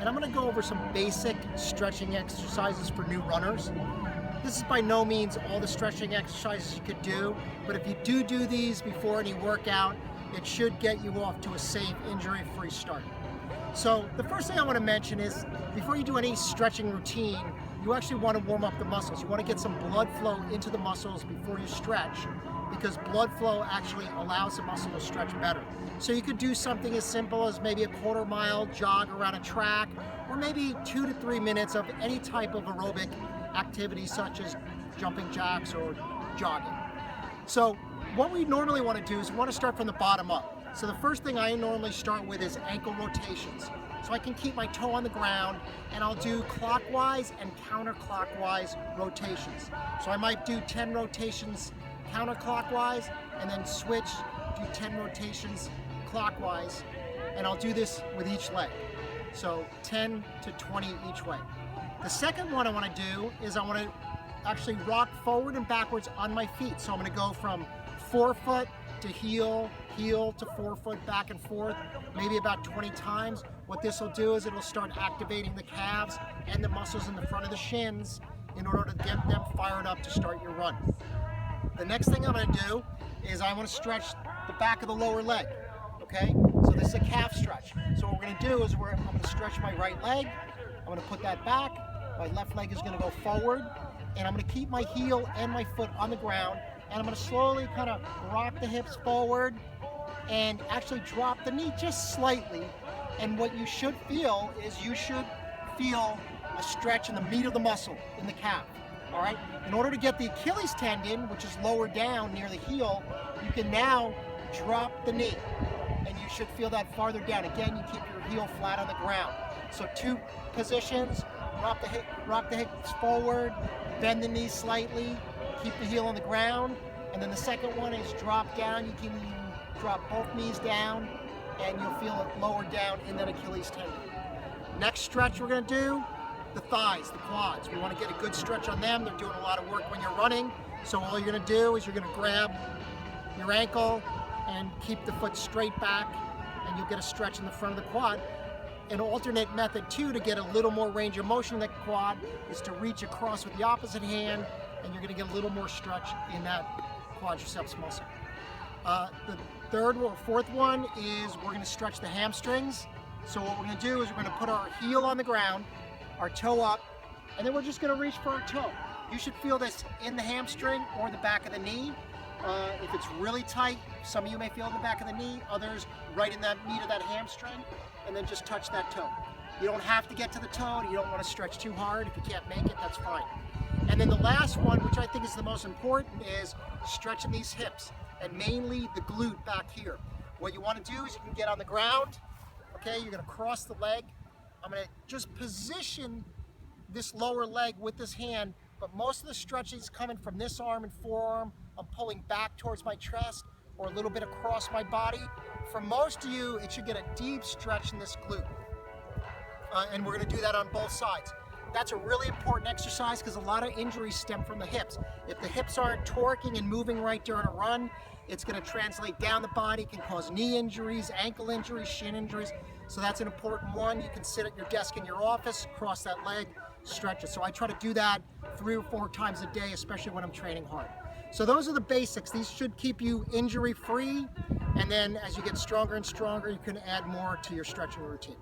and I'm going to go over some basic stretching exercises for new runners. This is by no means all the stretching exercises you could do, but if you do these before any workout, it should get you off to a safe, injury-free start. So the first thing I want to mention is before you do any stretching routine, you actually want to warm up the muscles. You want to get some blood flow into the muscles before you stretch, because blood flow actually allows the muscle to stretch better. So you could do something as simple as maybe a quarter-mile jog around a track, or maybe 2 to 3 minutes of any type of aerobic activity such as jumping jacks or jogging. So what we normally want to do is we want to start from the bottom up. So the first thing I normally start with is ankle rotations. So I can keep my toe on the ground and I'll do clockwise and counterclockwise rotations. So I might do 10 rotations counterclockwise and then switch, do 10 rotations clockwise, and I'll do this with each leg. So 10 to 20 each way. The second one I want to do is I want to actually rock forward and backwards on my feet. So I'm going to go from forefoot to heel, heel to forefoot, back and forth, maybe about 20 times. What this will do is it'll start activating the calves and the muscles in the front of the shins in order to get them fired up to start your run. The next thing I'm going to do is I want to stretch the back of the lower leg. Okay, so this is a calf stretch. So what we're going to do is I'm going to stretch my right leg. I'm going to put that back. My left leg is going to go forward, and I'm going to keep my heel and my foot on the ground, and I'm going to slowly kind of rock the hips forward and actually drop the knee just slightly. And what you should feel is you should feel a stretch in the meat of the muscle in the calf. All right. In order to get the Achilles tendon, which is lower down near the heel, you can now drop the knee, and you should feel that farther down. Again, you keep your heel flat on the ground. So 2 positions: rock the hips forward, bend the knee slightly, keep the heel on the ground, and then the second one is drop down. You can drop both knees down, and you'll feel it lower down in that Achilles tendon. Next stretch we're going to do, the thighs, the quads. We want to get a good stretch on them. They're doing a lot of work when you're running. So all you're going to do is you're going to grab your ankle and keep the foot straight back, and you'll get a stretch in the front of the quad. An alternate method too to get a little more range of motion in the quad is to reach across with the opposite hand, and you're going to get a little more stretch in that quadriceps muscle. The third or fourth one is we're going to stretch the hamstrings. So what we're going to do is we're going to put our heel on the ground, our toe up, and then we're just going to reach for our toe. You should feel this in the hamstring or the back of the knee. If it's really tight, some of you may feel in the back of the knee, others right in that meat of that hamstring, and then just touch that toe. You don't have to get to the toe, and you don't want to stretch too hard. If you can't make it, that's fine. And then the last one, which I think is the most important, is stretching these hips, and mainly the glute back here. What you want to do is you can get on the ground, okay, you're going to cross the leg. I'm going to just position this lower leg with this hand, but most of the stretching is coming from this arm and forearm. I'm pulling back towards my chest or a little bit across my body. For most of you, it should get a deep stretch in this glute. And we're going to do that on both sides. That's a really important exercise because a lot of injuries stem from the hips. If the hips aren't torquing and moving right during a run, it's going to translate down the body, can cause knee injuries, ankle injuries, shin injuries. So that's an important one. You can sit at your desk in your office, cross that leg, stretch it. So I try to do that 3 or 4 times a day, especially when I'm training hard. So those are the basics. These should keep you injury free. And then as you get stronger and stronger, you can add more to your stretching routine.